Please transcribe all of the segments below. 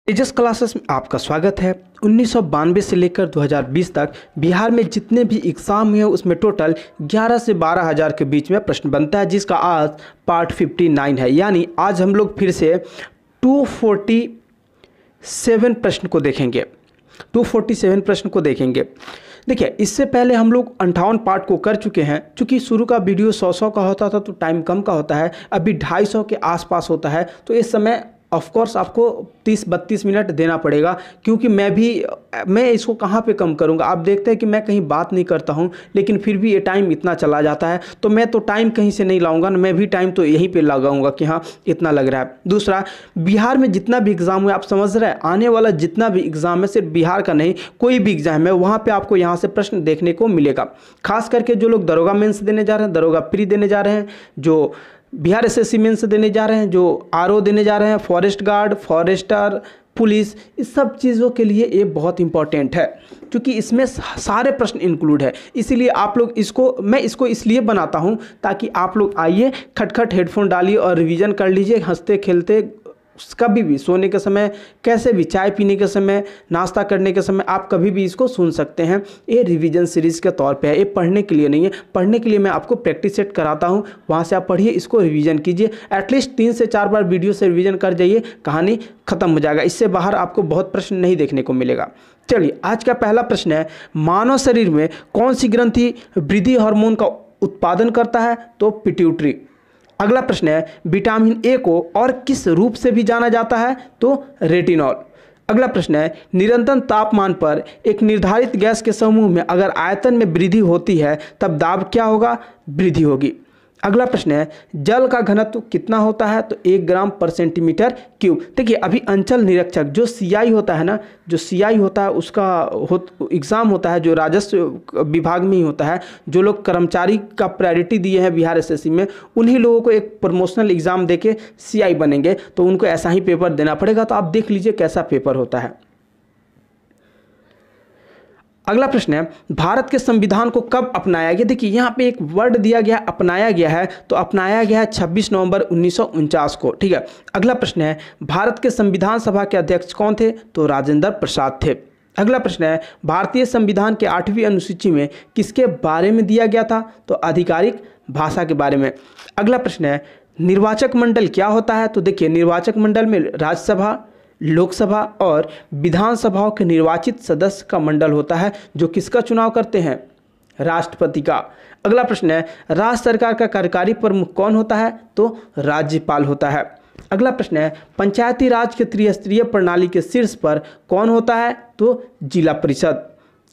तेजस classes में आपका स्वागत है। 1992 से लेकर 2020 तक बिहार में जितने भी एग्ज़ाम हुए उसमें टोटल 11 से 12 हज़ार के बीच में प्रश्न बनता है, जिसका आज पार्ट 59 है। यानी आज हम लोग फिर से 247 प्रश्न को देखेंगे। 247 प्रश्न को देखेंगे। देखिए, इससे पहले हम लोग 58 पार्ट को कर चुके हैं। चूँकि शुरू का वीडियो 100 का होता था तो टाइम कम का होता है, अभी 250 के आसपास होता है। तो इस समय ऑफ कोर्स आपको 30-32 मिनट देना पड़ेगा, क्योंकि मैं इसको कहाँ पे कम करूँगा। आप देखते हैं कि मैं कहीं बात नहीं करता हूँ, लेकिन फिर भी ये टाइम इतना चला जाता है। तो मैं तो टाइम कहीं से नहीं लाऊंगा, मैं भी टाइम तो यहीं पे लगाऊंगा कि हाँ इतना लग रहा है। दूसरा, बिहार में जितना भी एग्ज़ाम हुआ, आप समझ रहे हैं, आने वाला जितना भी एग्ज़ाम है, सिर्फ बिहार का नहीं, कोई भी एग्ज़ाम है, वहाँ पर आपको यहाँ से प्रश्न देखने को मिलेगा। खास करके जो लोग दरोगा मेंस देने जा रहे हैं, दरोगा प्री देने जा रहे हैं, जो बिहार एसएससी मेंस देने जा रहे हैं, जो आरओ देने जा रहे हैं, फॉरेस्ट गार्ड, फॉरेस्टर, पुलिस, इस सब चीज़ों के लिए ये बहुत इंपॉर्टेंट है, क्योंकि इसमें सारे प्रश्न इंक्लूड है। इसीलिए आप लोग मैं इसको इसलिए बनाता हूँ ताकि आप लोग आइए, खटखट हेडफोन डालिए और रिवीजन कर लीजिए, हंसते खेलते, कभी भी सोने के समय, कैसे भी, चाय पीने के समय, नाश्ता करने के समय, आप कभी भी इसको सुन सकते हैं। ये रिवीजन सीरीज़ के तौर पे है, ये पढ़ने के लिए नहीं है। पढ़ने के लिए मैं आपको प्रैक्टिस सेट कराता हूँ, वहाँ से आप पढ़िए, इसको रिवीजन कीजिए। एटलीस्ट 3 से 4 बार वीडियो से रिवीजन कर जाइए, कहानी खत्म हो जाएगा। इससे बाहर आपको बहुत प्रश्न नहीं देखने को मिलेगा। चलिए, आज का पहला प्रश्न है, मानव शरीर में कौन सी ग्रंथि वृद्धि हार्मोन का उत्पादन करता है? तो पिट्यूटरी। अगला प्रश्न है, विटामिन ए को और किस रूप से भी जाना जाता है? तो रेटिनॉल। अगला प्रश्न है, निरंतर तापमान पर एक निर्धारित गैस के समूह में अगर आयतन में वृद्धि होती है तब दाब क्या होगा? वृद्धि होगी। अगला प्रश्न है, जल का घनत्व कितना होता है? तो 1 ग्राम पर सेंटीमीटर क्यूब। देखिए, अभी अंचल निरीक्षक जो सीआई होता है ना, जो सीआई होता है उसका एग्ज़ाम होता है, जो राजस्व विभाग में ही होता है। जो लोग कर्मचारी का प्रायोरिटी दिए हैं बिहार एसएससी में, उन्हीं लोगों को एक प्रमोशनल एग्ज़ाम देके सीआई बनेंगे, तो उनको ऐसा ही पेपर देना पड़ेगा। तो आप देख लीजिए कैसा पेपर होता है। अगला प्रश्न है, भारत के संविधान को कब अपनाया गया? देखिए, यहाँ पे एक वर्ड दिया गया, अपनाया गया है, तो अपनाया गया है 26 नवंबर 1949 को। ठीक है। अगला प्रश्न है, भारत के संविधान सभा के अध्यक्ष कौन थे? तो राजेंद्र प्रसाद थे। अगला प्रश्न है, भारतीय संविधान के 8वीं अनुसूची में किसके बारे में दिया गया था? तो आधिकारिक भाषा के बारे में। अगला प्रश्न है, निर्वाचक मंडल क्या होता है? तो देखिए, निर्वाचक मंडल में राज्यसभा, लोकसभा और विधानसभाओं के निर्वाचित सदस्य का मंडल होता है, जो किसका चुनाव करते हैं? राष्ट्रपति का। अगला प्रश्न है, राज्य सरकार का कार्यकारी प्रमुख कौन होता है? तो राज्यपाल होता है। अगला प्रश्न है, पंचायती राज के त्रिस्तरीय प्रणाली के शीर्ष पर कौन होता है? तो जिला परिषद।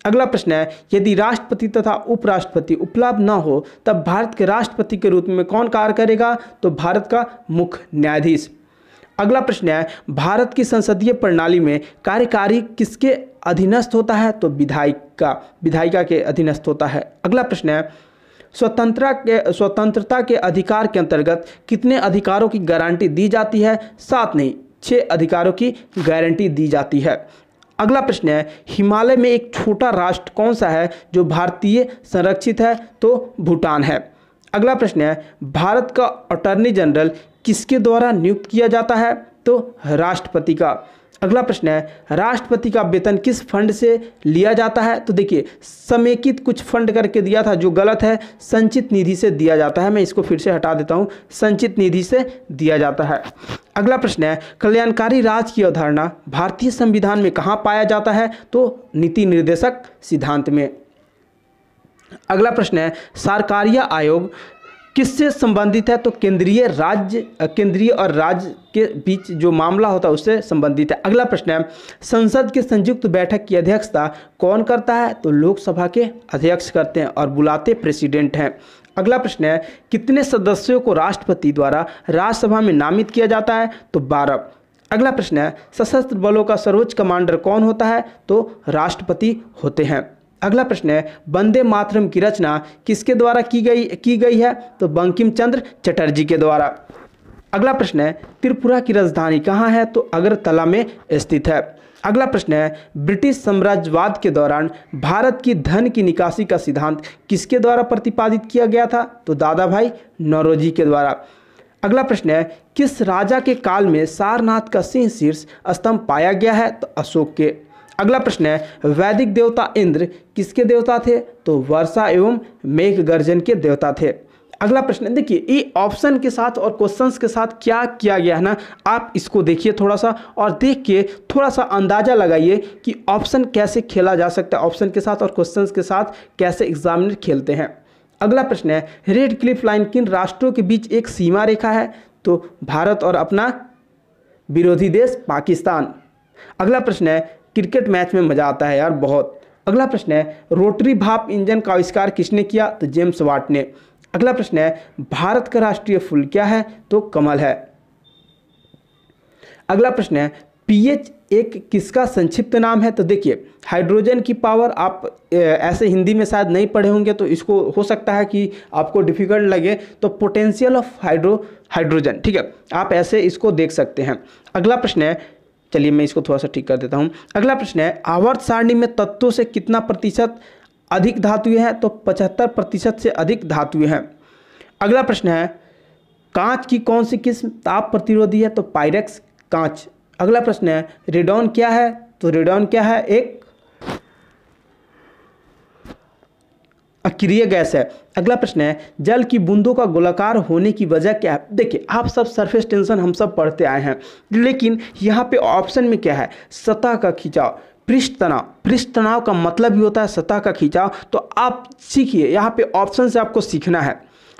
अगला प्रश्न है, यदि राष्ट्रपति तथा उपराष्ट्रपति उपलब्ध न हो तब भारत के राष्ट्रपति के रूप में कौन कार्य करेगा? तो भारत का मुख्य न्यायाधीश। अगला प्रश्न है, भारत की संसदीय प्रणाली में कार्यकारी किसके अधीनस्थ होता है? तो विधायिका के अधीनस्थ होता है। अगला प्रश्न है, स्वतंत्रता के अधिकार के अंतर्गत कितने अधिकारों की गारंटी दी जाती है? 7 नहीं, 6 अधिकारों की गारंटी दी जाती है। अगला प्रश्न है, हिमालय में एक छोटा राष्ट्र कौन सा है जो भारतीय संरक्षित है? तो भूटान है। अगला प्रश्न है, भारत का अटॉर्नी जनरल किसके द्वारा नियुक्त किया जाता है? तो राष्ट्रपति का। अगला प्रश्न है, राष्ट्रपति का वेतन किस फंड से लिया जाता है? तो देखिए, समेकित कुछ फंड करके दिया था जो गलत है, संचित निधि से दिया जाता है। मैं इसको फिर से हटा देता हूँ, संचित निधि से दिया जाता है। अगला प्रश्न है, कल्याणकारी राज्य की अवधारणा भारतीय संविधान में कहाँ पाया जाता है? तो नीति निर्देशक सिद्धांत में। अगला प्रश्न है, सरकारिया आयोग किससे संबंधित है? तो केंद्रीय और राज्य के बीच जो मामला होता है उससे संबंधित है। अगला प्रश्न है, संसद के संयुक्त बैठक की अध्यक्षता कौन करता है? तो लोकसभा के अध्यक्ष करते हैं और बुलाते प्रेसिडेंट हैं। अगला प्रश्न है, कितने सदस्यों को राष्ट्रपति द्वारा राज्यसभा में नामित किया जाता है? तो 12। अगला प्रश्न है, सशस्त्र बलों का सर्वोच्च कमांडर कौन होता है? तो राष्ट्रपति होते हैं। अगला प्रश्न है, वंदे मातरम की रचना किसके द्वारा की गई है? तो बंकिम चंद्र चटर्जी के द्वारा। अगला प्रश्न है, त्रिपुरा की राजधानी कहाँ है? तो अगरतला में स्थित है। अगला प्रश्न है, ब्रिटिश साम्राज्यवाद के दौरान भारत की धन की निकासी का सिद्धांत किसके द्वारा प्रतिपादित किया गया था? तो दादा भाई नौरोजी के द्वारा। अगला प्रश्न है, किस राजा के काल में सारनाथ का सिंह शीर्ष स्तंभ पाया गया है? तो अशोक के। अगला प्रश्न है, वैदिक देवता इंद्र किसके देवता थे? तो वर्षा एवं मेघ गर्जन के देवता थे। अगला प्रश्न, देखिए ये ऑप्शन के साथ और क्वेश्चंस के साथ क्या किया गया है ना, आप इसको देखिए थोड़ा सा और देख के थोड़ा सा अंदाजा लगाइए कि ऑप्शन कैसे खेला जा सकता है, ऑप्शन के साथ और क्वेश्चंस के साथ कैसे एग्जामिनर खेलते हैं। अगला प्रश्न है, रेड क्लिफ लाइन किन राष्ट्रों के बीच एक सीमा रेखा है? तो भारत और अपना विरोधी देश पाकिस्तान। अगला प्रश्न है, क्रिकेट मैच में मजा आता है यार बहुत। अगला प्रश्न है, रोटरी भाप इंजन का आविष्कार किसने किया? तो जेम्स वाट ने। अगला प्रश्न है, भारत का राष्ट्रीय फूल क्या है? तो कमल है। अगला प्रश्न है, पीएच एक किसका संक्षिप्त नाम है? तो देखिए हाइड्रोजन की पावर, आप ऐसे हिंदी में शायद नहीं पढ़े होंगे तो इसको हो सकता है कि आपको डिफिकल्ट लगे, तो पोटेंशियल ऑफ हाइड्रोजन, ठीक है, आप ऐसे इसको देख सकते हैं। अगला प्रश्न है, चलिए मैं इसको थोड़ा सा ठीक कर देता हूं। अगला प्रश्न है, आवर्त सारणी में तत्वों से कितना प्रतिशत अधिक धातुएं हैं? तो 75% से अधिक धातुएं हैं। अगला प्रश्न है, कांच की कौन सी किस्म ताप प्रतिरोधी है? तो पायरेक्स कांच। अगला प्रश्न है, रेडॉन क्या है? तो रेडॉन क्या है? एक अक्रिय गैस है। अगला प्रश्न है, जल की बूंदों का गोलाकार होने की वजह क्या है? देखिए आप सब सरफेस टेंशन हम सब पढ़ते आए हैं, लेकिन यहाँ पे ऑप्शन में क्या है? सतह का खिंचाव, पृष्ठ तनाव। पृष्ठ तनाव का मतलब भी होता है सतह का खिंचाव, तो आप सीखिए, यहाँ पे ऑप्शन से आपको सीखना है,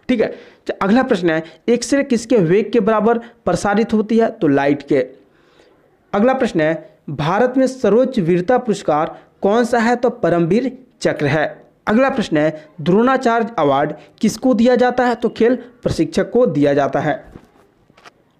ठीक है। अगला प्रश्न है, एक्सरे किसके वेग के बराबर प्रसारित होती है? तो लाइट के। अगला प्रश्न है, भारत में सर्वोच्च वीरता पुरस्कार कौन सा है? तो परमवीर चक्र है। अगला प्रश्न है, द्रोणाचार्य अवार्ड किसको दिया जाता है? तो खेल प्रशिक्षक को दिया जाता है।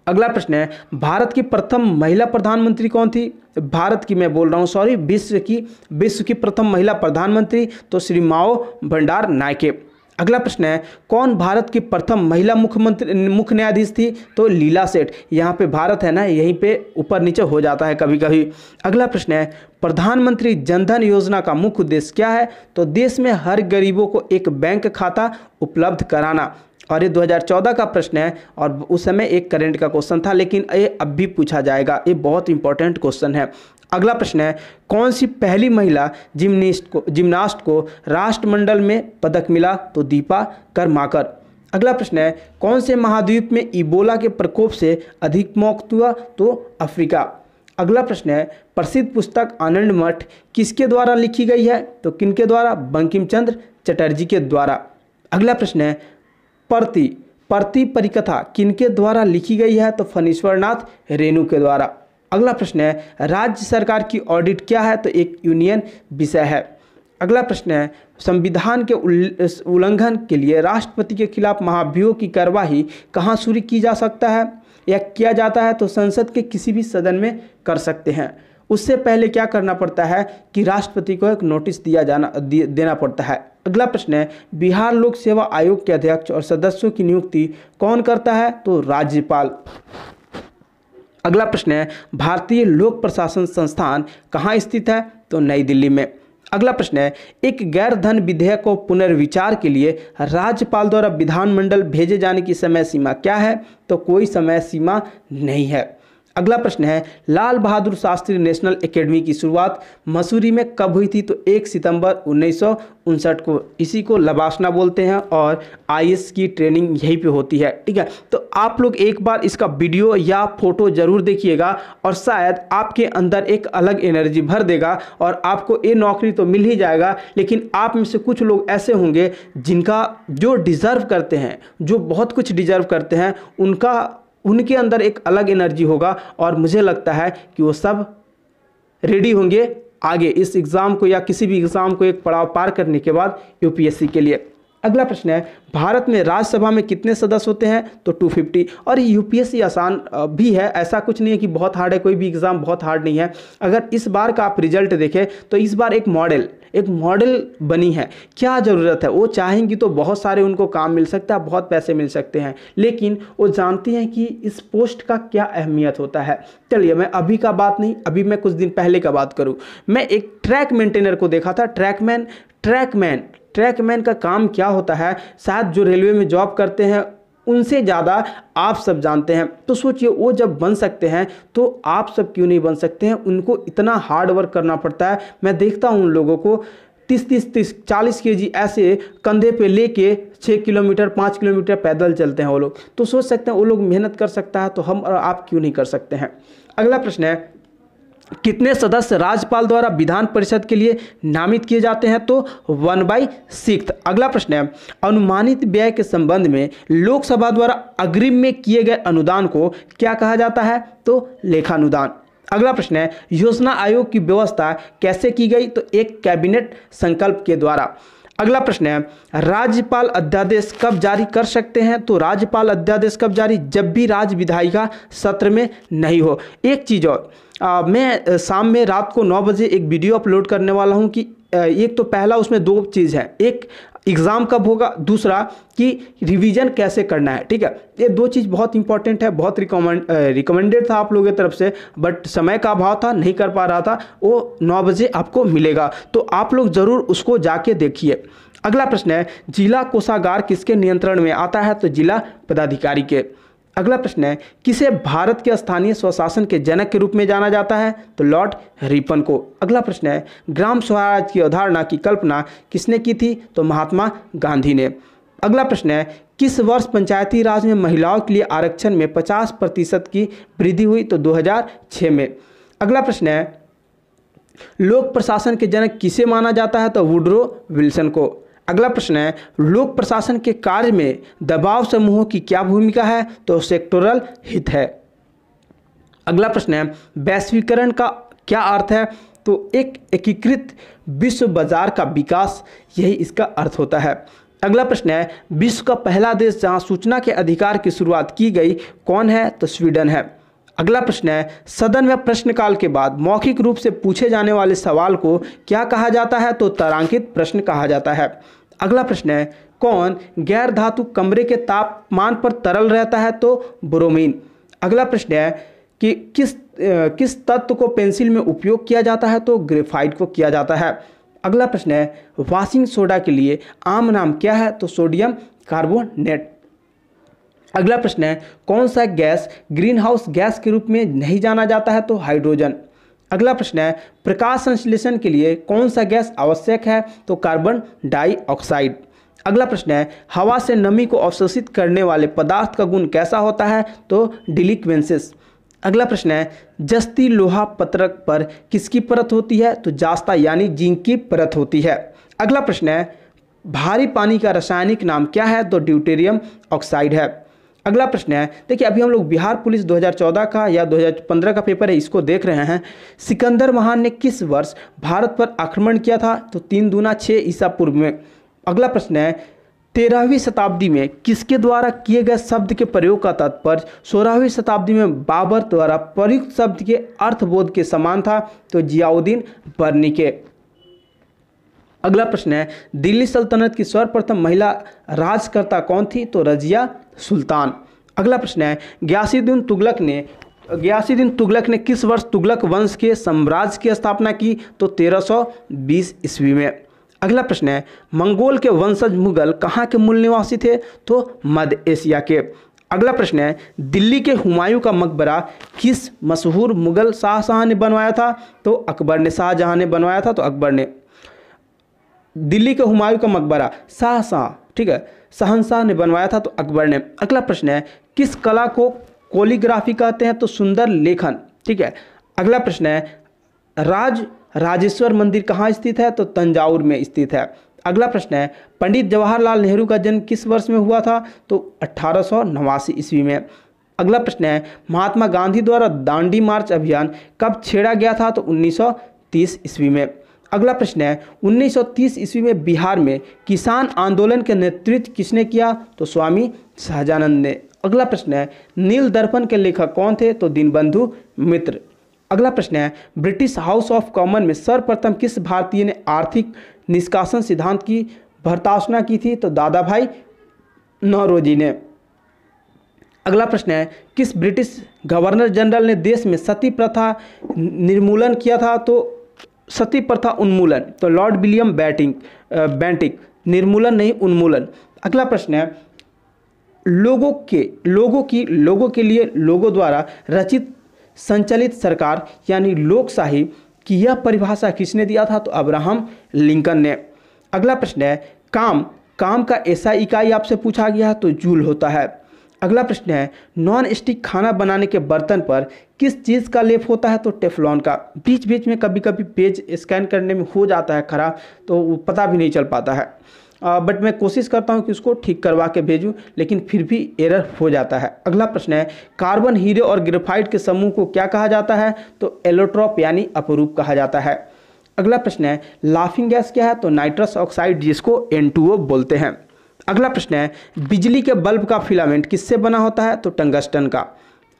अगला प्रश्न है, भारत की प्रथम महिला प्रधानमंत्री कौन थी? भारत की मैं बोल रहा हूँ, सॉरी, विश्व की प्रथम महिला प्रधानमंत्री तो श्री माओ भंडार नायके। अगला प्रश्न है, कौन भारत की प्रथम महिला मुख्य न्यायाधीश थी? तो लीला सेठ। यहाँ पे भारत है ना, यहीं पे ऊपर नीचे हो जाता है कभी कभी। अगला प्रश्न है, प्रधानमंत्री जनधन योजना का मुख्य उद्देश्य क्या है? तो देश में हर गरीबों को एक बैंक खाता उपलब्ध कराना। और ये 2014 का प्रश्न है और उस समय एक करंट का क्वेश्चन था, लेकिन ये अब भी पूछा जाएगा, ये बहुत इंपॉर्टेंट क्वेश्चन है। अगला प्रश्न है, कौन सी पहली महिला जिम्नास्ट को राष्ट्रमंडल में पदक मिला? तो दीपा करमाकर। अगला प्रश्न है, कौन से महाद्वीप में इबोला के प्रकोप से अधिक मौत हुआ? तो अफ्रीका। अगला प्रश्न है, प्रसिद्ध पुस्तक आनंद मठ किसके द्वारा लिखी गई है? तो किनके द्वारा? बंकिम चंद्र चटर्जी के द्वारा। अगला प्रश्न है, परती परिकथा किनके द्वारा लिखी गई है? तो फणीश्वर नाथ रेणु के द्वारा। अगला प्रश्न है, राज्य सरकार की ऑडिट क्या है? तो एक यूनियन विषय है। अगला प्रश्न है, संविधान के उल्लंघन के लिए राष्ट्रपति के खिलाफ महाभियोग की कार्यवाही कहाँ शुरू की जा सकता है या किया जाता है? तो संसद के किसी भी सदन में कर सकते हैं। उससे पहले क्या करना पड़ता है कि राष्ट्रपति को एक नोटिस देना पड़ता है। अगला प्रश्न है, बिहार लोक सेवा आयोग के अध्यक्ष और सदस्यों की नियुक्ति कौन करता है? तो राज्यपाल। अगला प्रश्न है, भारतीय लोक प्रशासन संस्थान कहाँ स्थित है? तो नई दिल्ली में। अगला प्रश्न है, एक गैर धन विधेयक को पुनर्विचार के लिए राज्यपाल द्वारा विधानमंडल भेजे जाने की समय सीमा क्या है? तो कोई समय सीमा नहीं है। अगला प्रश्न है, लाल बहादुर शास्त्री नेशनल एकेडमी की शुरुआत मसूरी में कब हुई थी? तो 1 सितंबर 1959 को। इसी को लबासना बोलते हैं और आईएएस की ट्रेनिंग यहीं पे होती है, ठीक है। तो आप लोग एक बार इसका वीडियो या फोटो जरूर देखिएगा और शायद आपके अंदर एक अलग एनर्जी भर देगा और आपको ये नौकरी तो मिल ही जाएगा, लेकिन आप में से कुछ लोग ऐसे होंगे जिनका जो डिज़र्व करते हैं, जो बहुत कुछ डिज़र्व करते हैं, उनके अंदर एक अलग एनर्जी होगा और मुझे लगता है कि वो सब रेडी होंगे आगे इस एग्ज़ाम को या किसी भी एग्ज़ाम को एक पड़ाव पार करने के बाद यूपीएससी के लिए। अगला प्रश्न है, भारत में राज्यसभा में कितने सदस्य होते हैं? तो 250। और यूपीएससी आसान भी है, ऐसा कुछ नहीं है कि बहुत हार्ड है, कोई भी एग्ज़ाम बहुत हार्ड नहीं है। अगर इस बार का आप रिजल्ट देखें तो इस बार एक मॉडल बनी है। क्या ज़रूरत है? वो चाहेंगी तो बहुत सारे उनको काम मिल सकता है, बहुत पैसे मिल सकते हैं, लेकिन वो जानती हैं कि इस पोस्ट का क्या अहमियत होता है। चलिए मैं अभी का बात नहीं, अभी मैं कुछ दिन पहले का बात करूँ। मैं एक ट्रैक मेंटेनर को देखा था। ट्रैकमैन का काम क्या होता है? शायद जो रेलवे में जॉब करते हैं उनसे ज़्यादा आप सब जानते हैं। तो सोचिए वो जब बन सकते हैं तो आप सब क्यों नहीं बन सकते हैं। उनको इतना हार्ड वर्क करना पड़ता है। मैं देखता हूँ उन लोगों को 30 40 केजी ऐसे कंधे पे लेके 6 किलोमीटर 5 किलोमीटर पैदल चलते हैं वो लोग। तो सोच सकते हैं वो लोग मेहनत कर सकता है तो हम और आप क्यों नहीं कर सकते हैं। अगला प्रश्न है, कितने सदस्य राज्यपाल द्वारा विधान परिषद के लिए नामित किए जाते हैं। तो 1/6। अगला प्रश्न है, अनुमानित व्यय के संबंध में लोकसभा द्वारा अग्रिम में किए गए अनुदान को क्या कहा जाता है। तो लेखानुदान। अगला प्रश्न है, योजना आयोग की व्यवस्था कैसे की गई। तो एक कैबिनेट संकल्प के द्वारा। अगला प्रश्न है, राज्यपाल अध्यादेश कब जारी कर सकते हैं। तो राज्यपाल अध्यादेश कब जारी, जब भी राज्य विधायिका सत्र में नहीं हो। एक चीज़ और, मैं शाम में रात को 9 बजे एक वीडियो अपलोड करने वाला हूं कि एक तो पहला उसमें 2 चीज़ है, एक एग्ज़ाम कब होगा, दूसरा कि रिवीजन कैसे करना है। ठीक है, ये 2 चीज़ बहुत इंपॉर्टेंट है। बहुत रिकमेंडेड था आप लोगों की तरफ से, बट समय का अभाव था, नहीं कर पा रहा था। वो 9 बजे आपको मिलेगा, तो आप लोग ज़रूर उसको जाके देखिए। अगला प्रश्न है, जिला कोषागार किसके नियंत्रण में आता है। तो जिला पदाधिकारी के। अगला प्रश्न है, किसे भारत के स्थानीय स्वशासन के जनक के रूप में जाना जाता है। तो लॉर्ड रिपन को। अगला प्रश्न है, ग्राम स्वराज की अवधारणा की कल्पना किसने की थी। तो महात्मा गांधी ने। अगला प्रश्न है, किस वर्ष पंचायती राज में महिलाओं के लिए आरक्षण में 50% की वृद्धि हुई। तो 2006 में। अगला प्रश्न है, लोक प्रशासन के जनक किसे माना जाता है। तो वुडरो विल्सन को। अगला प्रश्न है, लोक प्रशासन के कार्य में दबाव समूहों की क्या भूमिका है। तो सेक्टोरल हित है। अगला प्रश्न है, वैश्वीकरण का क्या अर्थ है। तो एक एकीकृत विश्व बाजार का विकास, यही इसका अर्थ होता है। अगला प्रश्न है, विश्व का पहला देश जहां सूचना के अधिकार की शुरुआत की गई कौन है। तो स्वीडन है। अगला प्रश्न है, सदन में प्रश्नकाल के बाद मौखिक रूप से पूछे जाने वाले सवाल को क्या कहा जाता है। तो तारांकित प्रश्न कहा जाता है। अगला प्रश्न है, कौन गैर धातु कमरे के तापमान पर तरल रहता है। तो ब्रोमीन। अगला प्रश्न है कि किस तत्व को पेंसिल में उपयोग किया जाता है। तो ग्रेफाइट को किया जाता है। अगला प्रश्न है, वॉशिंग सोडा के लिए आम नाम क्या है। तो सोडियम कार्बोनेट। अगला प्रश्न है, कौन सा गैस ग्रीन हाउस गैस के रूप में नहीं जाना जाता है। तो हाइड्रोजन। अगला प्रश्न है, प्रकाश संश्लेषण के लिए कौन सा गैस आवश्यक है। तो कार्बन डाइऑक्साइड। अगला प्रश्न है, हवा से नमी को अवशोषित करने वाले पदार्थ का गुण कैसा होता है। तो डिलिक्वेंसेस। अगला प्रश्न है, जस्ती लोहा पत्रक पर किसकी परत होती है। तो जास्ता यानी जिंक की परत होती है। अगला प्रश्न है, भारी पानी का रासायनिक नाम क्या है। तो ड्यूटेरियम ऑक्साइड है। अगला प्रश्न है, देखिए अभी हम लोग बिहार पुलिस 2014 का या 2015 का पेपर है, इसको देख रहे हैं। सिकंदर महान ने किस वर्ष भारत पर आक्रमण किया था। तो 3 दूना 6 ईसा पूर्व में। अगला प्रश्न है, 13वीं शताब्दी में किसके द्वारा किए गए शब्द के प्रयोग का तात्पर्य 16वीं शताब्दी में बाबर द्वारा प्रयुक्त शब्द के अर्थबोध के समान था। तो जियाउद्दीन बर्नी के। अगला प्रश्न है, दिल्ली सल्तनत की सर्वप्रथम महिला राजकर्ता कौन थी। तो रजिया सुल्तान। अगला प्रश्न है, गयासुद्दीन तुगलक ने किस वर्ष तुगलक वंश के साम्राज्य की स्थापना की। तो 1320 ईस्वी में। अगला प्रश्न है, मंगोल के वंशज मुगल कहाँ के मूल निवासी थे। तो मध्य एशिया के। अगला प्रश्न है, दिल्ली के हुमायूं का मकबरा किस मशहूर मुगल शाहजहां ने बनवाया था। तो अकबर ने। शाहजहां ने बनवाया था तो अकबर ने। दिल्ली के हुमायूं का मकबरा शाहजहां, ठीक है, शहंशाह ने बनवाया था तो अकबर ने। अगला प्रश्न है, किस कला को कोलिग्राफी कहते हैं। तो सुंदर लेखन। ठीक है। अगला प्रश्न है, राजेश्वर मंदिर कहाँ स्थित है। तो तंजावुर में स्थित है। अगला प्रश्न है, पंडित जवाहरलाल नेहरू का जन्म किस वर्ष में हुआ था। तो 1889 ईस्वी में। अगला प्रश्न है, महात्मा गांधी द्वारा दांडी मार्च अभियान कब छेड़ा गया था। तो 1930 ईस्वी में। अगला प्रश्न है, 1930 ईस्वी में बिहार में किसान आंदोलन के नेतृत्व किसने किया। तो स्वामी सहजानंद ने। अगला प्रश्न है, नील दर्पण के लेखक कौन थे। तो दीनबंधु मित्र। अगला प्रश्न है, ब्रिटिश हाउस ऑफ कॉमन में सर्वप्रथम किस भारतीय ने आर्थिक निष्कासन सिद्धांत की भर्त्सना की थी। तो दादा भाई नौरोजी ने। अगला प्रश्न है, किस ब्रिटिश गवर्नर जनरल ने देश में सती प्रथा निर्मूलन किया था। तो सती प्रथा उन्मूलन। तो लॉर्ड विलियम बेंटिक। निर्मूलन नहीं, उन्मूलन। अगला प्रश्न है, लोगों के लिए लोगों द्वारा रचित संचालित सरकार यानी लोकशाही की यह परिभाषा किसने दिया था? तो अब्राहम लिंकन ने। अगला प्रश्न है काम का ऐसा इकाई आपसे पूछा गया तो जूल होता है। अगला प्रश्न है नॉन स्टिक खाना बनाने के बर्तन पर किस चीज़ का लेप होता है? तो टेफ्लॉन का। बीच बीच में कभी कभी पेज स्कैन करने में हो जाता है खराब, तो वो पता भी नहीं चल पाता है, बट मैं कोशिश करता हूं कि उसको ठीक करवा के भेजूं, लेकिन फिर भी एरर हो जाता है। अगला प्रश्न है कार्बन, हीरे और ग्रेफाइट के समूह को क्या कहा जाता है? तो एलोट्रॉप यानी अपरूप कहा जाता है। अगला प्रश्न है लाफिंग गैस क्या है? तो नाइट्रस ऑक्साइड, जिसको N2O बोलते हैं। अगला प्रश्न है बिजली के बल्ब का फिलामेंट किससे बना होता है? तो टंगस्टन का।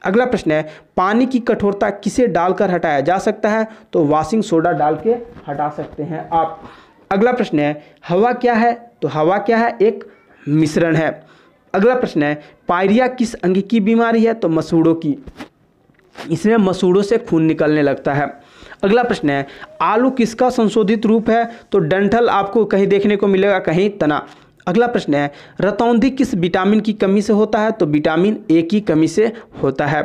अगला प्रश्न है पानी की कठोरता किसे डालकर हटाया जा सकता है? तो वॉशिंग सोडा डाल के हटा सकते हैं आप। अगला प्रश्न है हवा क्या है? तो हवा क्या है? एक मिश्रण है। अगला प्रश्न है पायरिया किस अंग की बीमारी है? तो मसूड़ों की। इसमें मसूड़ों से खून निकलने लगता है। अगला प्रश्न है आलू किसका संशोधित रूप है? तो डंठल आपको कहीं देखने को मिलेगा, कहीं तना। अगला प्रश्न है रतौंधी किस विटामिन की कमी से होता है? तो विटामिन ए की कमी से होता है।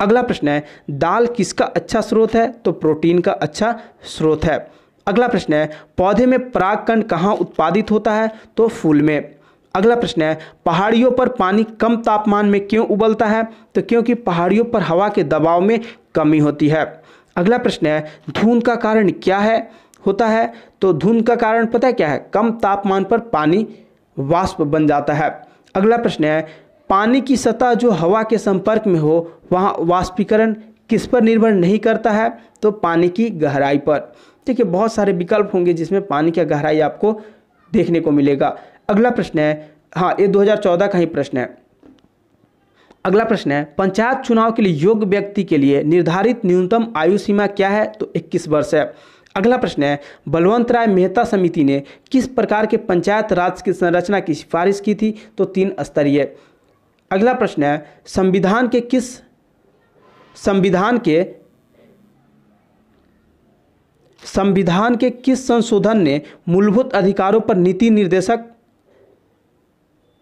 अगला प्रश्न है दाल किसका अच्छा स्रोत है? तो प्रोटीन का अच्छा स्रोत है। अगला प्रश्न है पौधे में परागकण कहाँ उत्पादित होता है? तो फूल में। अगला प्रश्न है पहाड़ियों पर पानी कम तापमान में क्यों उबलता है? तो क्योंकि पहाड़ियों पर हवा के दबाव में कमी होती है। अगला प्रश्न है धुंध का कारण क्या होता है? तो धुंध का कारण पता है क्या है? कम तापमान पर पानी वाष्प बन जाता है। अगला प्रश्न है पानी की सतह जो हवा के संपर्क में हो वहाँ वाष्पीकरण किस पर निर्भर नहीं करता है? तो पानी की गहराई पर। देखिए बहुत सारे विकल्प होंगे जिसमें पानी की गहराई आपको देखने को मिलेगा। अगला प्रश्न है, हाँ ये 2014 का ही प्रश्न है। अगला प्रश्न है पंचायत चुनाव के लिए योग्य व्यक्ति के लिए निर्धारित न्यूनतम आयु सीमा क्या है? तो 21 वर्ष है। अगला प्रश्न है बलवंत राय मेहता समिति ने किस प्रकार के पंचायत राज की संरचना की सिफारिश की थी? तो 3 स्तरीय। अगला प्रश्न है संविधान के किस संशोधन ने मूलभूत अधिकारों पर नीति निर्देशक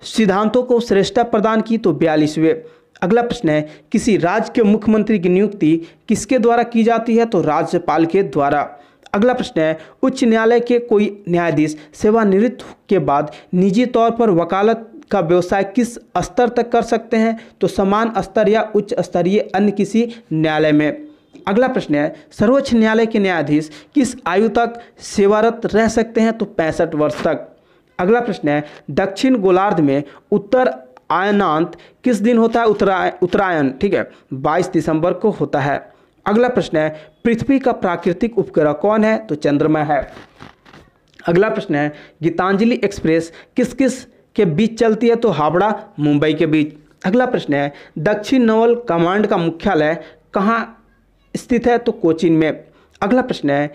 सिद्धांतों को श्रेष्ठता प्रदान की? तो 42वें। अगला प्रश्न है किसी राज्य के मुख्यमंत्री की नियुक्ति किसके द्वारा की जाती है? तो राज्यपाल के द्वारा। अगला प्रश्न है उच्च न्यायालय के कोई न्यायाधीश सेवानिवृत्त के बाद निजी तौर पर वकालत का व्यवसाय किस स्तर तक कर सकते हैं? तो समान स्तर या उच्च स्तरीय अन्य किसी न्यायालय में। अगला प्रश्न है सर्वोच्च न्यायालय के न्यायाधीश किस आयु तक सेवारत रह सकते हैं? तो 65 वर्ष तक। अगला प्रश्न है दक्षिण गोलार्ध में उत्तर आयनांत किस दिन होता है? उत्तरायण, ठीक है, 22 दिसंबर को होता है। अगला प्रश्न है पृथ्वी का प्राकृतिक उपग्रह कौन है? तो चंद्रमा है। अगला प्रश्न है गीतांजलि एक्सप्रेस किस किस के बीच चलती है? तो हावड़ा मुंबई के बीच। अगला प्रश्न है दक्षिण नवल कमांड का मुख्यालय कहाँ स्थित है? तो कोचीन में। अगला प्रश्न है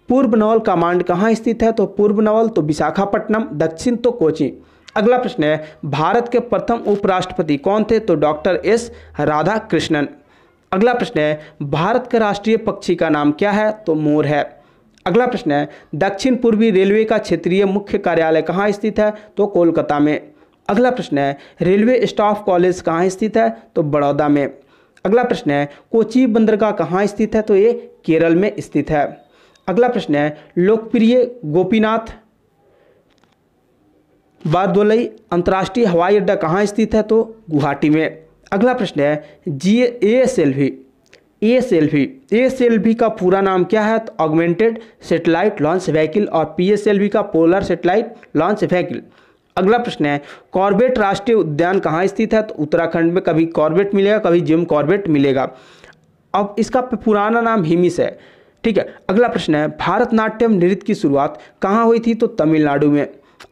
पूर्व नवल कमांड कहाँ स्थित है? तो पूर्व नवल तो विशाखापट्टनम, दक्षिण तो कोची। अगला प्रश्न है भारत के प्रथम उपराष्ट्रपति कौन थे? तो डॉक्टर एस राधाकृष्णन। अगला प्रश्न है भारत के राष्ट्रीय पक्षी का नाम क्या है? तो मोर है। अगला प्रश्न है दक्षिण पूर्वी रेलवे का क्षेत्रीय मुख्य कार्यालय कहाँ स्थित है? तो कोलकाता में। अगला प्रश्न है रेलवे स्टाफ कॉलेज कहाँ स्थित है? तो बड़ौदा में। अगला प्रश्न है कोची बंदरगाह कहाँ स्थित है? तो ये केरल में स्थित है। अगला प्रश्न है लोकप्रिय गोपीनाथ बारदोलई अंतर्राष्ट्रीय हवाई अड्डा कहाँ स्थित है? तो गुवाहाटी में। अगला प्रश्न है ASLV का पूरा नाम क्या है? तो ऑगमेंटेड सेटेलाइट लॉन्च व्हीकल, और PSLV का पोलर सेटेलाइट लॉन्च व्हीकल। अगला प्रश्न है कॉर्बेट राष्ट्रीय उद्यान कहाँ स्थित है? तो उत्तराखंड में। कभी कॉर्बेट मिलेगा, कभी जिम कॉर्बेट मिलेगा। अब इसका पुराना नाम हिमिस है, ठीक है। अगला प्रश्न है भारतनाट्यम नृत्य की शुरुआत कहाँ हुई थी? तो तमिलनाडु में।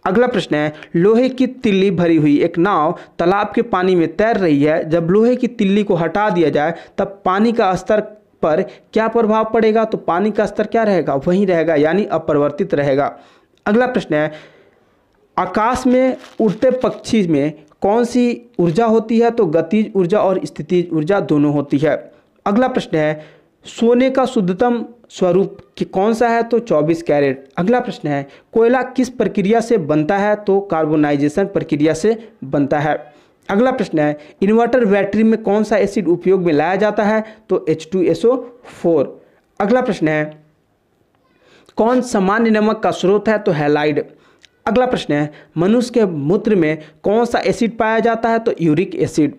अगला प्रश्न है लोहे की तिल्ली भरी हुई एक नाव तालाब के पानी में तैर रही है, जब लोहे की तिल्ली को हटा दिया जाए तब पानी का स्तर पर क्या प्रभाव पड़ेगा? तो पानी का स्तर क्या रहेगा? वहीं रहेगा, यानी अपरिवर्तित रहेगा। अगला प्रश्न है आकाश में उड़ते पक्षी में कौन सी ऊर्जा होती है? तो गतिज ऊर्जा और स्थितिज ऊर्जा दोनों होती है। अगला प्रश्न है सोने का शुद्धतम स्वरूप कौन सा है? तो 24 कैरेट। अगला प्रश्न है कोयला किस प्रक्रिया से बनता है? तो कार्बोनाइजेशन प्रक्रिया से बनता है। अगला प्रश्न है इन्वर्टर बैटरी में कौन सा एसिड उपयोग में लाया जाता है? तो H2SO4। अगला प्रश्न है कौन सामान्य नमक का स्रोत है? तो हैलाइड। अगला प्रश्न है मनुष्य के मूत्र में कौन सा एसिड पाया जाता है? तो यूरिक एसिड।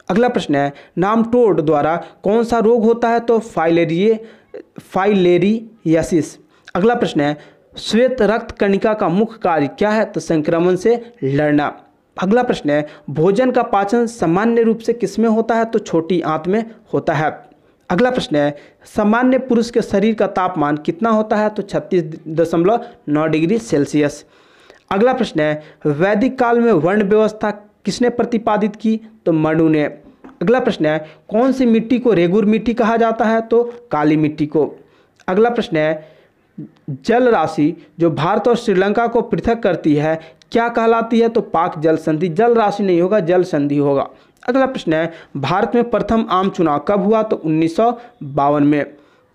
अगला प्रश्न है नामटोड द्वारा कौन सा रोग होता है? तो फाइलेरियासिस। अगला प्रश्न है श्वेत रक्त कणिका का मुख्य कार्य क्या है? तो संक्रमण से लड़ना। अगला प्रश्न है भोजन का पाचन सामान्य रूप से किसमें होता है? तो छोटी आंत में होता है। अगला प्रश्न है सामान्य पुरुष के शरीर का तापमान कितना होता है? तो 36.9 डिग्री सेल्सियस। अगला प्रश्न है वैदिक काल में वर्ण व्यवस्था किसने प्रतिपादित की? तो मनु ने। अगला प्रश्न है कौन सी मिट्टी को रेगुर मिट्टी कहा जाता है? तो काली मिट्टी को। अगला प्रश्न है जल राशि जो भारत और श्रीलंका को पृथक करती है क्या कहलाती है? तो पाक जल संधि। जल राशि नहीं होगा, जल संधि होगा। अगला प्रश्न है भारत में प्रथम आम चुनाव कब हुआ? तो 1952 में।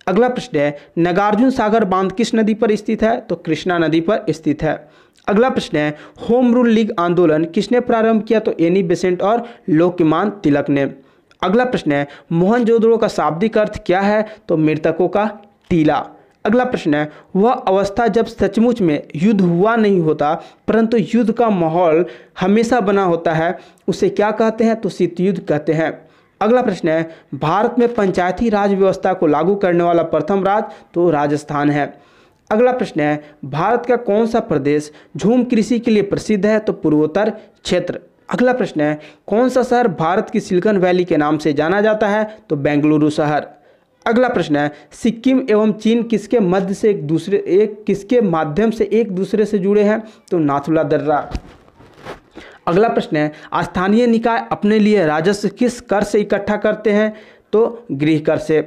अगला प्रश्न है नागार्जुन सागर बांध किस नदी पर स्थित है? तो कृष्णा नदी पर स्थित है। अगला प्रश्न है होम रूल लीग आंदोलन किसने प्रारंभ किया? तो एनी बेसेंट और लोकमान तिलक ने। अगला प्रश्न है मोहनजोदड़ो का शाब्दिक अर्थ क्या है? तो मृतकों का टीला। अगला प्रश्न है वह अवस्था जब सचमुच में युद्ध हुआ नहीं होता परंतु युद्ध का माहौल हमेशा बना होता है उसे क्या कहते हैं? तो शीत युद्ध कहते हैं। अगला प्रश्न है भारत में पंचायती राज व्यवस्था को लागू करने वाला प्रथम राज्य? तो राजस्थान है। अगला प्रश्न है भारत का कौन सा प्रदेश झूम कृषि के लिए प्रसिद्ध है? तो पूर्वोत्तर क्षेत्र। अगला प्रश्न है कौन सा शहर भारत की सिलिकॉन वैली के नाम से जाना जाता है? तो बेंगलुरु शहर। अगला प्रश्न है सिक्किम एवं चीन किसके माध्यम से एक दूसरे से जुड़े हैं? तो नाथुला दर्रा। अगला प्रश्न है स्थानीय निकाय अपने लिए राजस्व किस कर से इकट्ठा करते हैं? तो गृह कर से।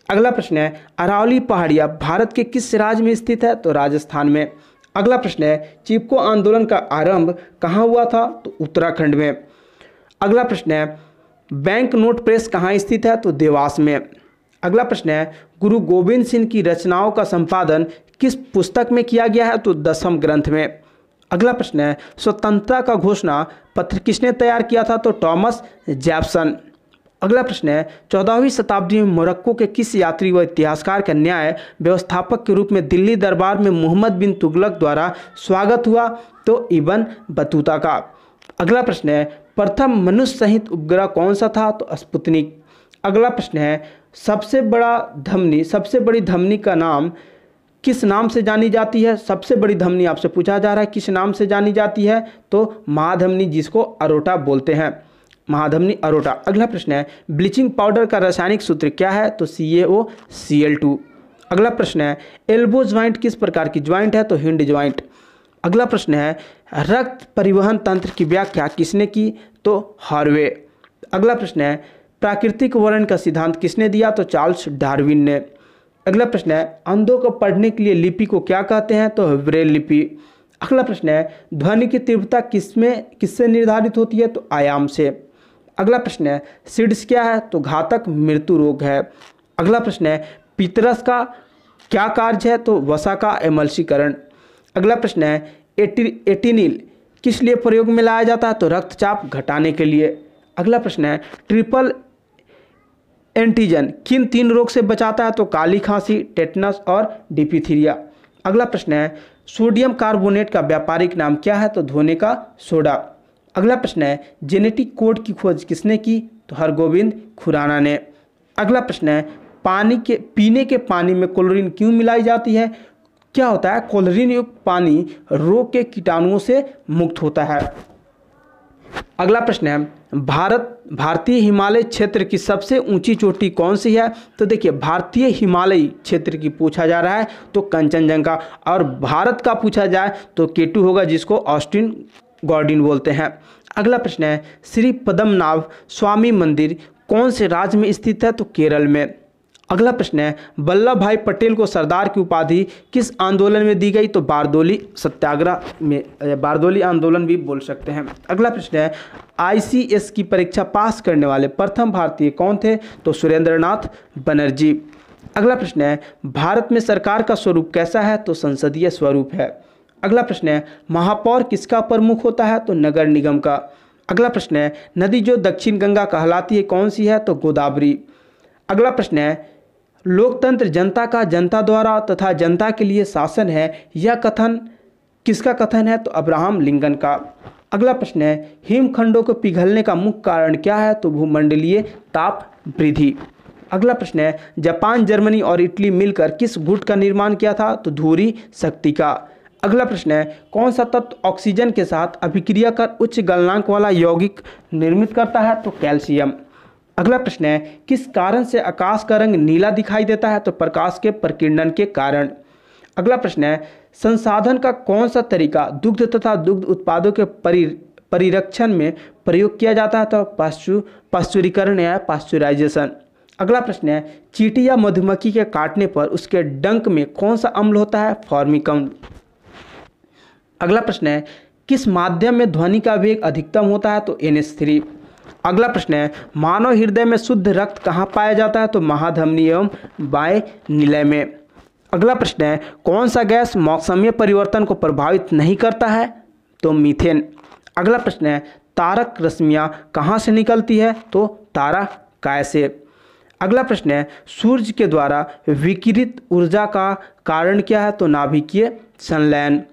अगला प्रश्न है अरावली पहाड़ियाँ भारत के किस राज्य में स्थित है? तो राजस्थान में। अगला प्रश्न है चिपको आंदोलन का आरंभ कहाँ हुआ था? तो उत्तराखंड में। अगला प्रश्न है बैंक नोट प्रेस कहाँ स्थित है? तो देवास में। अगला प्रश्न है गुरु गोविंद सिंह की रचनाओं का संपादन किस पुस्तक में किया गया है? तो 10वें ग्रंथ में। अगला प्रश्न है स्वतंत्रता का घोषणा पत्र किसने तैयार किया था? तो टॉमस जैफसन। अगला प्रश्न है 14वीं शताब्दी में मोरक्को के किस यात्री व इतिहासकार का न्याय व्यवस्थापक के रूप में दिल्ली दरबार में मोहम्मद बिन तुगलक द्वारा स्वागत हुआ? तो इब्न बतूता का। अगला प्रश्न है प्रथम मनुष्य सहित उपग्रह कौन सा था? तो स्पुतनिक। अगला प्रश्न है सबसे बड़ी धमनी का नाम किस नाम से जानी जाती है? सबसे बड़ी धमनी आपसे पूछा जा रहा है किस नाम से जानी जाती है? तो महाधमनी, जिसको अरोटा बोलते हैं, महाधमनी अरोटा। अगला प्रश्न है ब्लीचिंग पाउडर का रासायनिक सूत्र क्या है? तो CaOCl2। अगला प्रश्न है एल्बो ज्वाइंट किस प्रकार की ज्वाइंट है? तो हिंड ज्वाइंट। अगला प्रश्न है रक्त परिवहन तंत्र की व्याख्या किसने की? तो हार्वे। अगला प्रश्न है प्राकृतिक वर्ण का सिद्धांत किसने दिया? तो चार्ल्स डार्विन ने। अगला प्रश्न है अंधों को पढ़ने के लिए लिपि को क्या कहते हैं? तो ब्रेल लिपि। अगला प्रश्न है ध्वनि की तीव्रता किससे निर्धारित होती है? तो आयाम से। अगला प्रश्न है सिड्स क्या है? तो घातक मृत्यु रोग है। अगला प्रश्न है पितरस का क्या कार्य है? तो वसा का एमल्सीकरण। अगला प्रश्न है एटिनिल किस लिए प्रयोग में लाया जाता है? तो रक्तचाप घटाने के लिए। अगला प्रश्न है ट्रिपल एंटीजन किन 3 रोग से बचाता है? तो काली खांसी, टेटनस और डिप्थीरिया। अगला प्रश्न है सोडियम कार्बोनेट का व्यापारिक नाम क्या है? तो धोने का सोडा। अगला प्रश्न है जेनेटिक कोड की खोज किसने की? तो हरगोविंद खुराना ने। अगला प्रश्न है पीने के पानी में क्लोरीन क्यों मिलाई जाती है? क्या होता है क्लोरीन युक्त पानी रोग के कीटाणुओं से मुक्त होता है। अगला प्रश्न है भारतीय हिमालय क्षेत्र की सबसे ऊंची चोटी कौन सी है? तो देखिए भारतीय हिमालयी क्षेत्र की पूछा जा रहा है तो कंचनजंगा, और भारत का पूछा जाए तो K2 होगा, जिसको ऑस्टिन गॉर्डिन बोलते हैं। अगला प्रश्न है श्री पद्मनाभ स्वामी मंदिर कौन से राज्य में स्थित है? तो केरल में। अगला प्रश्न है वल्लभ भाई पटेल को सरदार की उपाधि किस आंदोलन में दी गई? तो बारदोली सत्याग्रह में, बारदोली आंदोलन भी बोल सकते हैं। अगला प्रश्न है ICS की परीक्षा पास करने वाले प्रथम भारतीय कौन थे? तो सुरेंद्रनाथ बनर्जी। अगला प्रश्न है भारत में सरकार का स्वरूप कैसा है? तो संसदीय स्वरूप है। अगला प्रश्न है महापौर किसका प्रमुख होता है? तो नगर निगम का। अगला प्रश्न है नदी जो दक्षिण गंगा कहलाती है कौन सी है? तो गोदावरी। अगला प्रश्न है लोकतंत्र जनता का जनता द्वारा तथा जनता के लिए शासन है, यह कथन किसका कथन है? तो अब्राहम लिंकन का। अगला प्रश्न है हिमखंडों को पिघलने का मुख्य कारण क्या है? तो भूमंडलीय ताप वृद्धि। अगला प्रश्न है जापान, जर्मनी और इटली मिलकर किस गुट का निर्माण किया था? तो धुरी शक्ति का। अगला प्रश्न है कौन सा तत्व ऑक्सीजन के साथ अभिक्रिया कर उच्च गलनांक वाला यौगिक निर्मित करता है? तो कैल्शियम। अगला प्रश्न है किस कारण से आकाश का रंग नीला दिखाई देता है? तो प्रकाश के प्रकीर्णन के कारण। अगला प्रश्न है संसाधन का कौन सा तरीका दुग्ध तथा दुग्ध उत्पादों के परिरक्षण में प्रयोग किया जाता है? तो पाश्चुरीकरण या पाश्चुराइजेशन। अगला प्रश्न है चींटी या मधुमक्खी के काटने पर उसके डंक में कौन सा अम्ल होता है? फॉर्मिकम। अगला प्रश्न है किस माध्यम में ध्वनि का वेग अधिकतम होता है? तो NH3। अगला प्रश्न है मानव हृदय में शुद्ध रक्त कहाँ पाया जाता है? तो महाधमनी एवं वायुनिलय में। अगला प्रश्न है कौन सा गैस मौसमीय परिवर्तन को प्रभावित नहीं करता है? तो मीथेन। अगला प्रश्न है तारक रश्मियाँ कहाँ से निकलती है? तो ताराकाय से। अगला प्रश्न है सूर्य के द्वारा विकिरित ऊर्जा का कारण क्या है? तो नाभिकीय संलयन।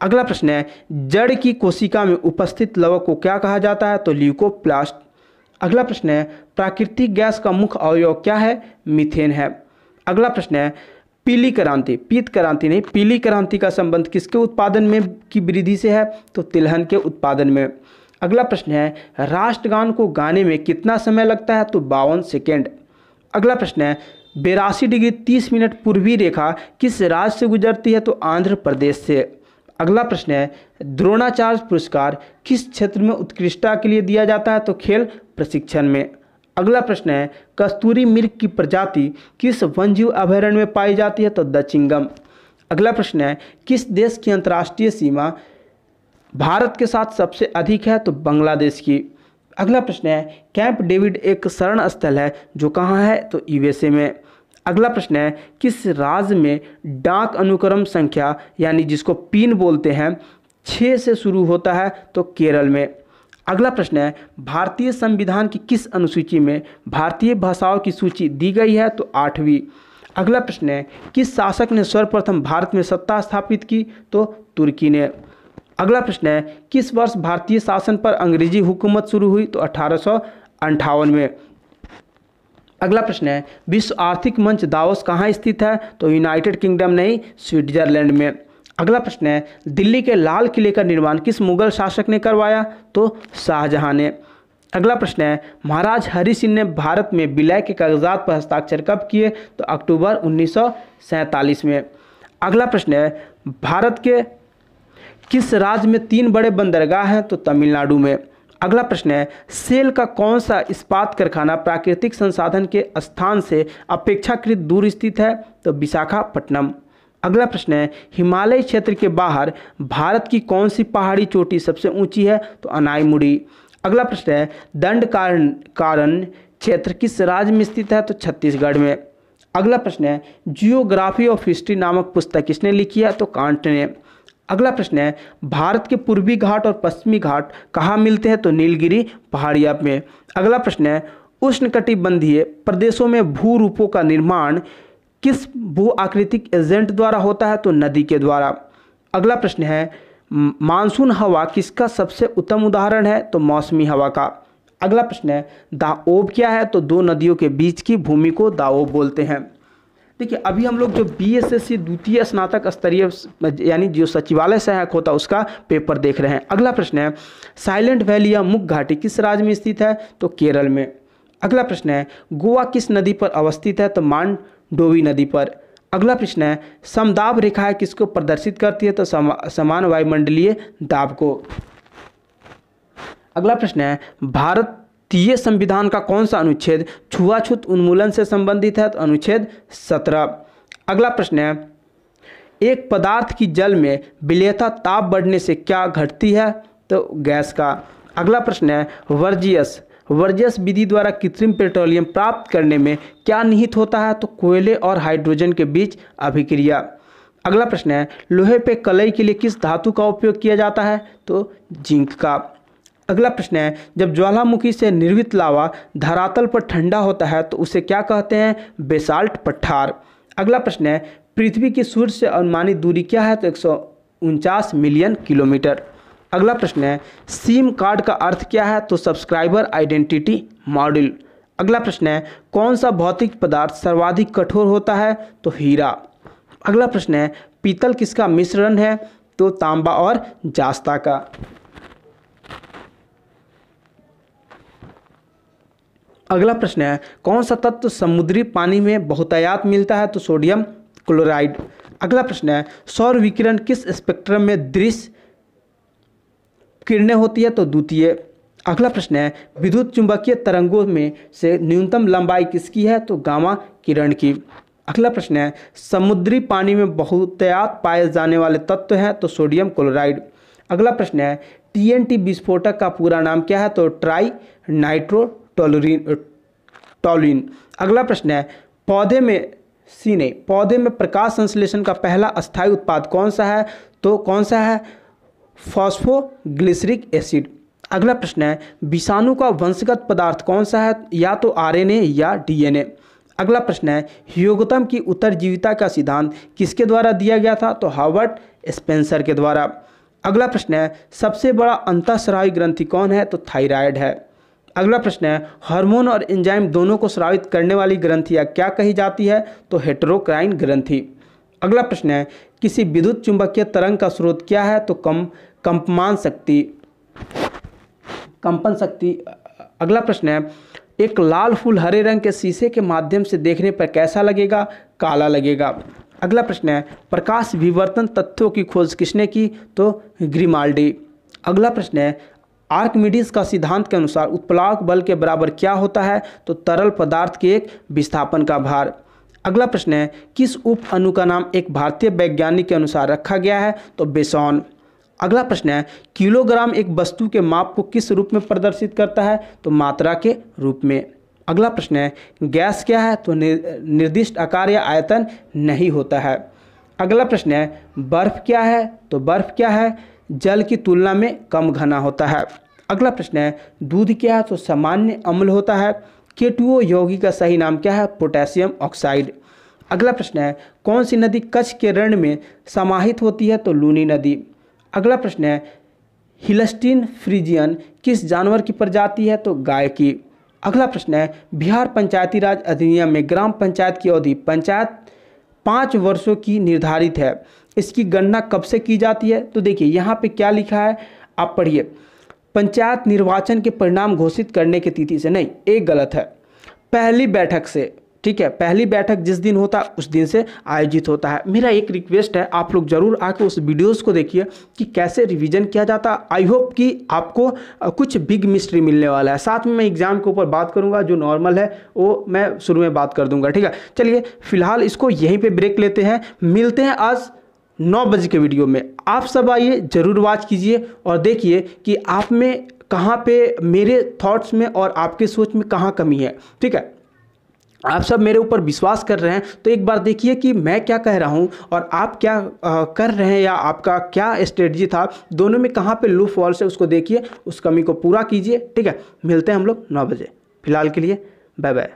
अगला प्रश्न है जड़ की कोशिका में उपस्थित लवक को क्या कहा जाता है? तो ल्यूकोप्लास्ट। अगला प्रश्न है प्राकृतिक गैस का मुख्य अवयव क्या है? मीथेन है। अगला प्रश्न है पीली क्रांति, पीत क्रांति नहीं, पीली क्रांति का संबंध किसके उत्पादन में की वृद्धि से है? तो तिलहन के उत्पादन में। अगला प्रश्न है राष्ट्रगान को गाने में कितना समय लगता है? तो 52 सेकेंड। अगला प्रश्न है 82 डिग्री 30 मिनट पूर्वी रेखा किस राज्य से गुजरती है? तो आंध्र प्रदेश से। अगला प्रश्न है द्रोणाचार्य पुरस्कार किस क्षेत्र में उत्कृष्टता के लिए दिया जाता है? तो खेल प्रशिक्षण में। अगला प्रश्न है कस्तूरी मृग की प्रजाति किस वन्यजीव अभयारण्य में पाई जाती है? तो दचिंगम। अगला प्रश्न है किस देश की अंतर्राष्ट्रीय सीमा भारत के साथ सबसे अधिक है? तो बांग्लादेश की। अगला प्रश्न है कैंप डेविड एक शरण स्थल है जो कहाँ है? तो USA में। अगला प्रश्न है किस राज्य में डाक अनुक्रम संख्या यानी जिसको पिन बोलते हैं 6 से शुरू होता है? तो केरल में। अगला प्रश्न है भारतीय संविधान की किस अनुसूची में भारतीय भाषाओं की सूची दी गई है? तो 8वीं। अगला प्रश्न है किस शासक ने सर्वप्रथम भारत में सत्ता स्थापित की? तो तुर्की ने। अगला प्रश्न है किस वर्ष भारतीय शासन पर अंग्रेजी हुकूमत शुरू हुई? तो 1858 में। अगला प्रश्न है विश्व आर्थिक मंच दावोस कहाँ स्थित है? तो यूनाइटेड किंगडम नहीं, स्विट्जरलैंड में। अगला प्रश्न है दिल्ली के लाल किले का निर्माण किस मुगल शासक ने करवाया? तो शाहजहां ने। अगला प्रश्न है महाराज हरि सिंह ने भारत में विलय के कागजात पर हस्ताक्षर कब किए? तो अक्टूबर 1947 में। अगला प्रश्न है भारत के किस राज्य में 3 बड़े बंदरगाह हैं? तो तमिलनाडु में। अगला प्रश्न है सेल का कौन सा इस्पात कारखाना प्राकृतिक संसाधन के स्थान से अपेक्षाकृत दूर स्थित है? तो विशाखापट्टनम। अगला प्रश्न है हिमालय क्षेत्र के बाहर भारत की कौन सी पहाड़ी चोटी सबसे ऊंची है? तो अनाईमुड़ी। अगला प्रश्न है दंड कारण क्षेत्र किस राज्य में स्थित है? तो छत्तीसगढ़ में। अगला प्रश्न है जियोग्राफी ऑफ हिस्ट्री नामक पुस्तक किसने लिखी है? तो कांट ने। अगला प्रश्न है भारत के पूर्वी घाट और पश्चिमी घाट कहाँ मिलते हैं? तो नीलगिरी पहाड़िया में। अगला प्रश्न है उष्णकटिबंधीय प्रदेशों में भू रूपों का निर्माण किस भू आकृतिक एजेंट द्वारा होता है? तो नदी के द्वारा। अगला प्रश्न है मानसून हवा किसका सबसे उत्तम उदाहरण है? तो मौसमी हवा का। अगला प्रश्न है दाओब क्या है? तो 2 नदियों के बीच की भूमि को दाओब बोलते हैं। देखिए अभी हम लोग जो BSSC द्वितीय स्नातक स्तरीय यानी जो सचिवालय सहायक होता है उसका पेपर देख रहे हैं। अगला प्रश्न है साइलेंट वैली या मुख घाटी किस राज्य में स्थित है? तो केरल में। अगला प्रश्न है गोवा किस नदी पर अवस्थित है? तो मांडोवी नदी पर। अगला प्रश्न है समदाब रेखाएं किसको प्रदर्शित करती है? तो समान वायुमंडलीय दाब को। अगला प्रश्न है भारतीय संविधान का कौन सा अनुच्छेद छुआछूत उन्मूलन से संबंधित है? तो अनुच्छेद 17। अगला प्रश्न है एक पदार्थ की जल में विलेयता ताप बढ़ने से क्या घटती है? तो गैस का। अगला प्रश्न है वर्जियस विधि द्वारा कृत्रिम पेट्रोलियम प्राप्त करने में क्या निहित होता है? तो कोयले और हाइड्रोजन के बीच अभिक्रिया। अगला प्रश्न है लोहे पे कलई के लिए किस धातु का उपयोग किया जाता है? तो जिंक का। अगला प्रश्न है, जब ज्वालामुखी से निर्मित लावा धरातल पर ठंडा होता है तो उसे क्या कहते हैं? बेसाल्ट पठार। अगला प्रश्न है, पृथ्वी की सूर्य से अनुमानित दूरी क्या है? तो 149 मिलियन किलोमीटर। अगला प्रश्न है, सिम कार्ड का अर्थ क्या है? तो सब्सक्राइबर आइडेंटिटी मॉड्यूल। अगला प्रश्न है, कौन सा भौतिक पदार्थ सर्वाधिक कठोर होता है? तो हीरा। अगला प्रश्न है, पीतल किसका मिश्रण है? तो तांबा और जास्ता का। अगला प्रश्न है, कौन सा तत्व समुद्री पानी में बहुतायत मिलता है? तो सोडियम क्लोराइड। अगला प्रश्न है, सौर विकिरण किस स्पेक्ट्रम में दृश्य किरणें होती है? तो द्वितीय। अगला प्रश्न है, विद्युत चुंबकीय तरंगों में से न्यूनतम लंबाई किसकी है? तो गामा किरण की। अगला प्रश्न है, समुद्री पानी में बहुतायत पाए जाने वाले तत्व हैं? तो सोडियम क्लोराइड। अगला प्रश्न है, टीएनटी विस्फोटक का पूरा नाम क्या है? तो ट्राई नाइट्रो टोल्यूइन। अगला प्रश्न है, पौधे में प्रकाश संश्लेषण का पहला अस्थायी उत्पाद कौन सा है? तो कौन सा है? Phosphoglyceric acid. अगला प्रश्न है, विषाणु का वंशगत पदार्थ कौन सा है? या तो आरएनए या डीएनए। अगला प्रश्न है, ह्यूगोथम की उत्तरजीविता का सिद्धांत किसके द्वारा दिया गया था? तो हार्वर्ड स्पेंसर के द्वारा। अगला प्रश्न है, सबसे बड़ा अंतःस्रावी ग्रंथि कौन है? तो थायराइड है। अगला प्रश्न है, हार्मोन और एंजाइम दोनों को स्रावित करने वाली ग्रंथियां क्या कही जाती है? तो हेटेरोक्राइन ग्रंथि। अगला प्रश्न है, किसी विद्युत चुंबकीय तरंग का स्रोत क्या है? तो कंपन शक्ति। अगला प्रश्न है, एक लाल फूल हरे रंग के शीशे के माध्यम से देखने पर कैसा लगेगा? काला लगेगा। अगला प्रश्न है, प्रकाश विवर्तन तत्वों की खोज किसने की? तो ग्रिमाल्डी। अगला प्रश्न है, आर्किमिडीज का सिद्धांत के अनुसार उत्प्लावक बल के बराबर क्या होता है? तो तरल पदार्थ के एक विस्थापन का भार। अगला प्रश्न है, किस उप अणु का नाम एक भारतीय वैज्ञानिक के अनुसार रखा गया है? तो बेसोन। अगला प्रश्न है, किलोग्राम एक वस्तु के माप को किस रूप में प्रदर्शित करता है? तो मात्रा के रूप में। अगला प्रश्न है, गैस क्या है? तो निर्दिष्ट आकार या आयतन नहीं होता है। अगला प्रश्न है, बर्फ क्या है? तो बर्फ क्या है? जल की तुलना में कम घना होता है। अगला प्रश्न है, दूध क्या है? तो सामान्य अम्ल होता है। K2O यौगिक का सही नाम क्या है? Potassium oxide. अगला प्रश्न है, कौन सी नदी कच्छ के रण में समाहित होती है? तो लूनी नदी। अगला प्रश्न है, हिलस्टीन फ्रीजियन किस जानवर की प्रजाति है? तो गाय की। अगला प्रश्न है, बिहार पंचायती राज अधिनियम में ग्राम पंचायत की अवधि 5 वर्षों की निर्धारित है। इसकी गणना कब से की जाती है? तो देखिए यहाँ पे क्या लिखा है, आप पढ़िए। पंचायत निर्वाचन के परिणाम घोषित करने की तिथि से नहीं, एक गलत है, पहली बैठक से। ठीक है, पहली बैठक जिस दिन होता है उस दिन से आयोजित होता है। मेरा एक रिक्वेस्ट है, आप लोग जरूर आके उस वीडियोस को देखिए कि कैसे रिवीजन किया जाता है। आई होप कि आपको कुछ बिग मिस्ट्री मिलने वाला है। साथ में मैं एग्जाम के ऊपर बात करूंगा, जो नॉर्मल है वो मैं शुरू में बात कर दूंगा। ठीक है, चलिए फिलहाल इसको यहीं पर ब्रेक लेते हैं। मिलते हैं आज 9 बजे के वीडियो में। आप सब आइए, जरूर वॉच कीजिए और देखिए कि आप में कहाँ पे, मेरे थॉट्स में और आपके सोच में कहाँ कमी है। ठीक है, आप सब मेरे ऊपर विश्वास कर रहे हैं तो एक बार देखिए कि मैं क्या कह रहा हूं और आप क्या कर रहे हैं या आपका क्या स्ट्रेटजी था, दोनों में कहाँ पे लूप होल्स है उसको देखिए, उस कमी को पूरा कीजिए। ठीक है, मिलते हैं हम लोग 9 बजे। फिलहाल के लिए बाय बाय।